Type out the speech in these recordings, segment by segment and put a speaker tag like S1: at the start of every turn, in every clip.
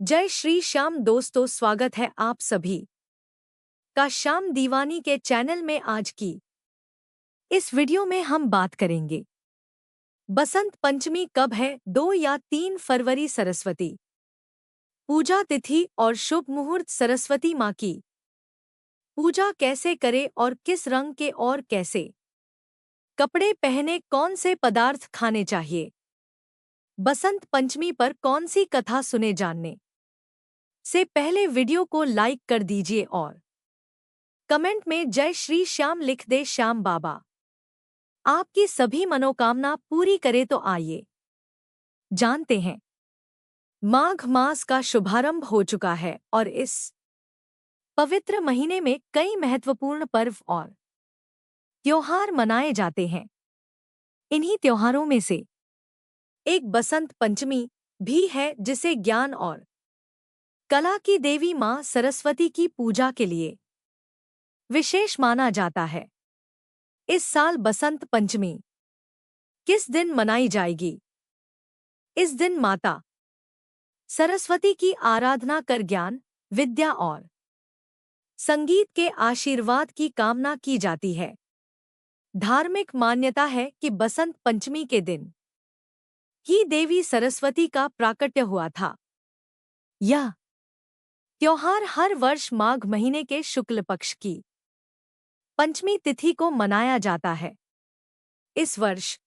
S1: जय श्री श्याम दोस्तों, स्वागत है आप सभी का श्याम दीवानी के चैनल में। आज की इस वीडियो में हम बात करेंगे बसंत पंचमी कब है। 2 या 3 फरवरी सरस्वती पूजा तिथि और शुभ मुहूर्त। सरस्वती माँ की पूजा कैसे करें और किस रंग के और कैसे कपड़े पहने, कौन से पदार्थ खाने चाहिए, बसंत पंचमी पर कौन सी कथा सुने। जानने से पहले वीडियो को लाइक कर दीजिए और कमेंट में जय श्री श्याम लिख दे। श्याम बाबा आपकी सभी मनोकामना पूरी करे। तो आइए जानते हैं। माघ मास का शुभारंभ हो चुका है और इस पवित्र महीने में कई महत्वपूर्ण पर्व और त्योहार मनाए जाते हैं। इन्हीं त्योहारों में से एक बसंत पंचमी भी है, जिसे ज्ञान और कला की देवी मां सरस्वती की पूजा के लिए विशेष माना जाता है। इस साल बसंत पंचमी किस दिन मनाई जाएगी? इस दिन माता सरस्वती की आराधना कर ज्ञान, विद्या और संगीत के आशीर्वाद की कामना की जाती है। धार्मिक मान्यता है कि बसंत पंचमी के दिन ही देवी सरस्वती का प्राकट्य हुआ था। यह त्योहार हर वर्ष माघ महीने के शुक्ल पक्ष की पंचमी तिथि को मनाया जाता है। इस वर्ष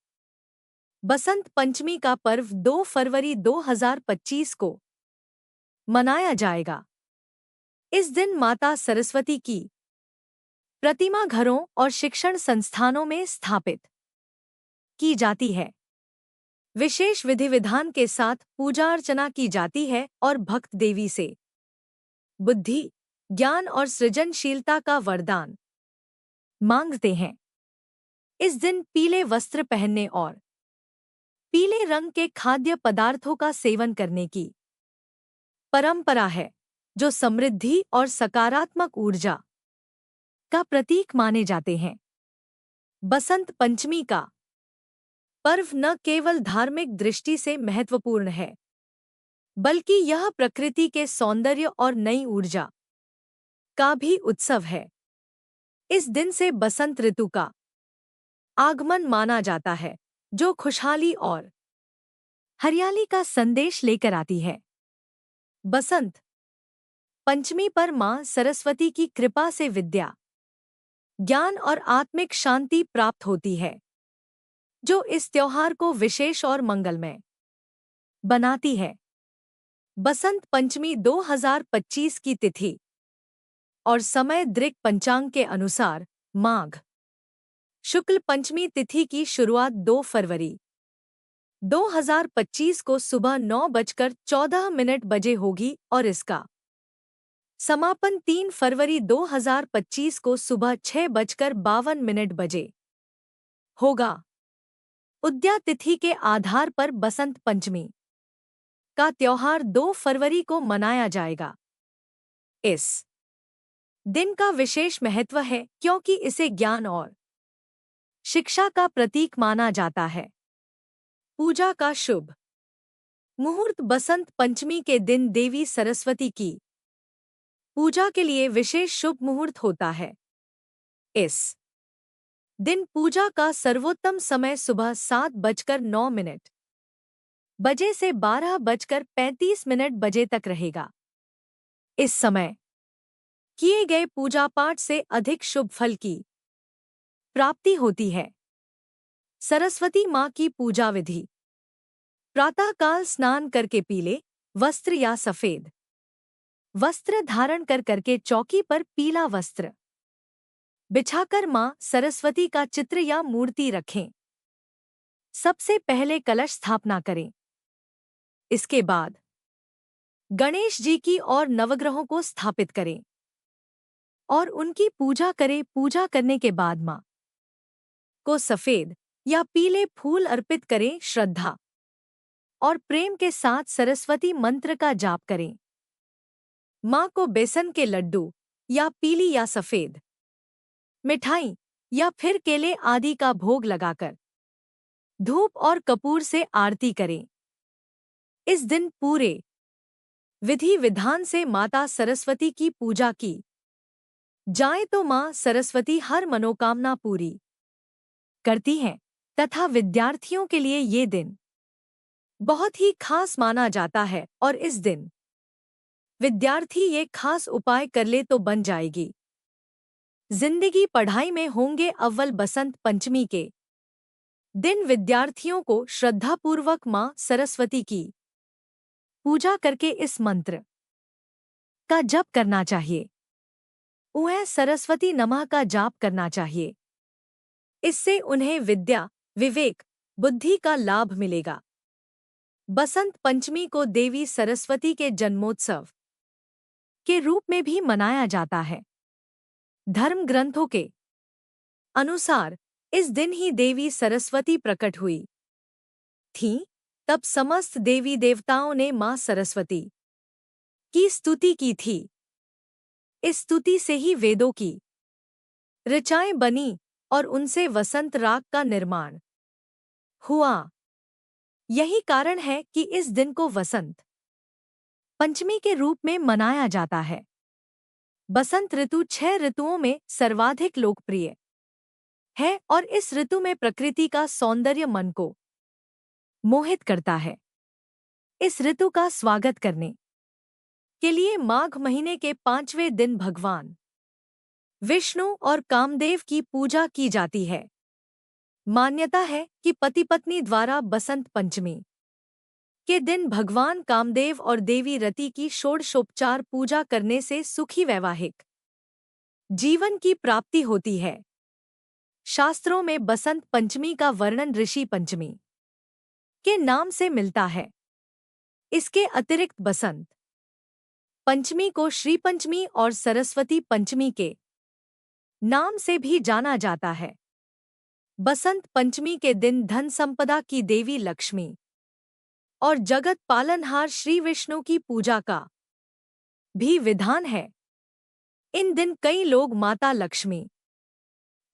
S1: बसंत पंचमी का पर्व 2 फरवरी 2025 को मनाया जाएगा। इस दिन माता सरस्वती की प्रतिमा घरों और शिक्षण संस्थानों में स्थापित की जाती है। विशेष विधि विधान के साथ पूजा अर्चना की जाती है और भक्त देवी से बुद्धि, ज्ञान और सृजनशीलता का वरदान मांगते हैं। इस दिन पीले वस्त्र पहनने और पीले रंग के खाद्य पदार्थों का सेवन करने की परंपरा है, जो समृद्धि और सकारात्मक ऊर्जा का प्रतीक माने जाते हैं। बसंत पंचमी का पर्व न केवल धार्मिक दृष्टि से महत्वपूर्ण है, बल्कि यह प्रकृति के सौंदर्य और नई ऊर्जा का भी उत्सव है। इस दिन से बसंत ऋतु का आगमन माना जाता है, जो खुशहाली और हरियाली का संदेश लेकर आती है। बसंत पंचमी पर मां सरस्वती की कृपा से विद्या, ज्ञान और आत्मिक शांति प्राप्त होती है, जो इस त्योहार को विशेष और मंगलमय बनाती है। बसंत पंचमी 2025 की तिथि और समय दृक पंचांग के अनुसार माघ शुक्ल पंचमी तिथि की शुरुआत 2 फरवरी 2025 को सुबह 9:14 बजे होगी और इसका समापन 3 फरवरी 2025 को सुबह 6:52 बजे होगा। उदया तिथि के आधार पर बसंत पंचमी का त्योहार 2 फरवरी को मनाया जाएगा। इस दिन का विशेष महत्व है क्योंकि इसे ज्ञान और शिक्षा का प्रतीक माना जाता है। पूजा का शुभ मुहूर्त। बसंत पंचमी के दिन देवी सरस्वती की पूजा के लिए विशेष शुभ मुहूर्त होता है। इस दिन पूजा का सर्वोत्तम समय सुबह 7:09 बजे से 12:35 बजे तक रहेगा। इस समय किए गए पूजा पाठ से अधिक शुभ फल की प्राप्ति होती है। सरस्वती माँ की पूजा विधि। प्रातःकाल स्नान करके पीले वस्त्र या सफेद वस्त्र धारण करके चौकी पर पीला वस्त्र बिछाकर मां सरस्वती का चित्र या मूर्ति रखें। सबसे पहले कलश स्थापना करें। इसके बाद गणेश जी की और नवग्रहों को स्थापित करें और उनकी पूजा करें। पूजा करने के बाद मां को सफेद या पीले फूल अर्पित करें। श्रद्धा और प्रेम के साथ सरस्वती मंत्र का जाप करें। मां को बेसन के लड्डू या पीली या सफेद मिठाई या फिर केले आदि का भोग लगाकर धूप और कपूर से आरती करें। इस दिन पूरे विधि विधान से माता सरस्वती की पूजा की जाए तो माँ सरस्वती हर मनोकामना पूरी करती हैं तथा विद्यार्थियों के लिए ये दिन बहुत ही खास माना जाता है और इस दिन विद्यार्थी ये खास उपाय कर ले तो बन जाएगी जिंदगी। पढ़ाई में होंगे अव्वल। बसंत पंचमी के दिन विद्यार्थियों को श्रद्धापूर्वक माँ सरस्वती की पूजा करके इस मंत्र का जप करना चाहिए। उन्हें सरस्वती नमः का जाप करना चाहिए। इससे उन्हें विद्या, विवेक, बुद्धि का लाभ मिलेगा। बसंत पंचमी को देवी सरस्वती के जन्मोत्सव के रूप में भी मनाया जाता है। धर्म ग्रंथों के अनुसार इस दिन ही देवी सरस्वती प्रकट हुई थीं। तब समस्त देवी देवताओं ने मां सरस्वती की स्तुति की थी। इस स्तुति से ही वेदों की ऋचाएं बनी और उनसे वसंत राग का निर्माण हुआ। यही कारण है कि इस दिन को वसंत पंचमी के रूप में मनाया जाता है। बसंत ऋतु 6 ऋतुओं में सर्वाधिक लोकप्रिय है और इस ऋतु में प्रकृति का सौंदर्य मन को मोहित करता है। इस ऋतु का स्वागत करने के लिए माघ महीने के 5वें दिन भगवान विष्णु और कामदेव की पूजा की जाती है। मान्यता है कि पति पत्नी द्वारा बसंत पंचमी के दिन भगवान कामदेव और देवी रति की षोडशोपचार पूजा करने से सुखी वैवाहिक जीवन की प्राप्ति होती है। शास्त्रों में बसंत पंचमी का वर्णन ऋषि पंचमी के नाम से मिलता है। इसके अतिरिक्त बसंत पंचमी को श्री पंचमी और सरस्वती पंचमी के नाम से भी जाना जाता है। बसंत पंचमी के दिन धन संपदा की देवी लक्ष्मी और जगत पालनहार श्री विष्णु की पूजा का भी विधान है। इन दिन कई लोग माता लक्ष्मी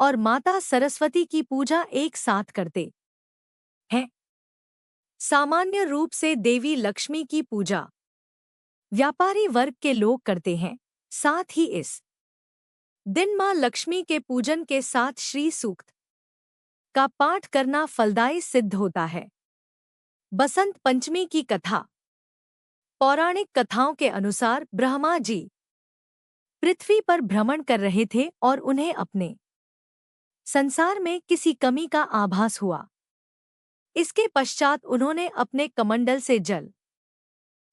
S1: और माता सरस्वती की पूजा एक साथ करते हैं। सामान्य रूप से देवी लक्ष्मी की पूजा व्यापारी वर्ग के लोग करते हैं। साथ ही इस दिन मां लक्ष्मी के पूजन के साथ श्री सूक्त का पाठ करना फलदायी सिद्ध होता है। बसंत पंचमी की कथा। पौराणिक कथाओं के अनुसार ब्रह्मा जी पृथ्वी पर भ्रमण कर रहे थे और उन्हें अपने संसार में किसी कमी का आभास हुआ। इसके पश्चात उन्होंने अपने कमंडल से जल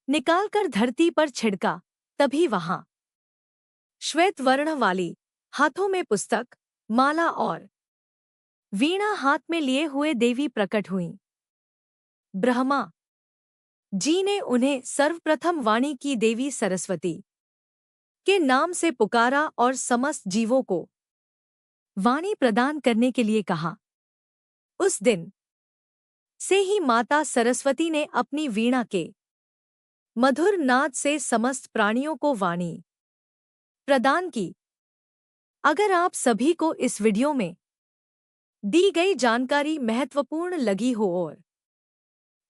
S1: निकालकर धरती पर छिड़का। तभी वहां श्वेत वर्ण वाली, हाथों में पुस्तक, माला और वीणा हाथ में लिए हुए देवी प्रकट हुईं। ब्रह्मा जी ने उन्हें सर्वप्रथम वाणी की देवी सरस्वती के नाम से पुकारा और समस्त जीवों को वाणी प्रदान करने के लिए कहा। उस दिन से ही माता सरस्वती ने अपनी वीणा के मधुर नाद से समस्त प्राणियों को वाणी प्रदान की। अगर आप सभी को इस वीडियो में दी गई जानकारी महत्वपूर्ण लगी हो और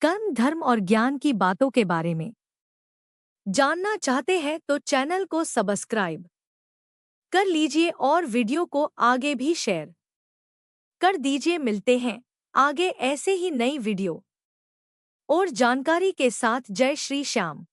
S1: कर्म, धर्म और ज्ञान की बातों के बारे में जानना चाहते हैं तो चैनल को सब्सक्राइब कर लीजिए और वीडियो को आगे भी शेयर कर दीजिए। मिलते हैं आगे ऐसे ही नई वीडियो और जानकारी के साथ। जय श्री श्याम।